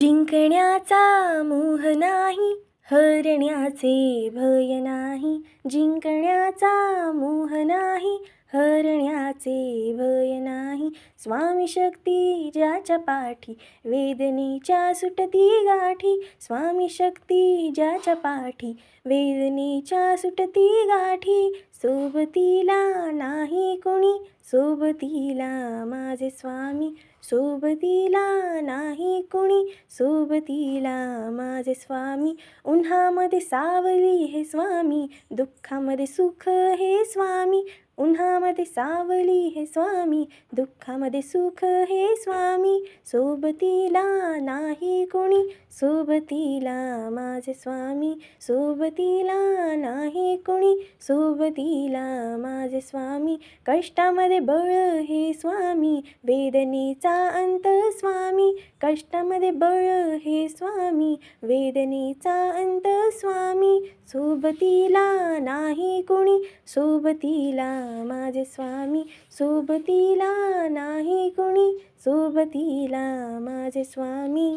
जिंकण्याचा मोह नाही, हरण्याचे भय नाही. जिंकण्याचा मोह नाही, हरण्याचे भय नाही. स्वामी शक्ती ज्याच्या पाठी, वेदनेच्या सुटती गाठी. स्वामी शक्ती ज्याच्या पाठी, वेदनेच्या सुटती गाठी. सोबतीला नाही कोणी, सोबतीला माझे स्वामी. सोबतीला नाही कोणी, सोबतीला माझे स्वामी. उन्हामध्ये सावली हे स्वामी, दुःखामध्ये सुख हे स्वामी. उन्हामध्ये सावली हे स्वामी, दुःखामध्ये सुख हे स्वामी. सोबतीला नाही कोणी, सोबतीला माझे स्वामी. सोबतीला नाही कोणी, सोबतीला माझे स्वामी. कष्टामध्ये बळ हे स्वामी, वेदनेचा अंत स्वामी. कष्टामध्ये बळ हे स्वामी, वेदनेचा अंत स्वामी. सोबतीला नाही कोणी, सोबतीला माझे स्वामी. सोबतीला नाही कोणी, सोबतीला माझे स्वामी.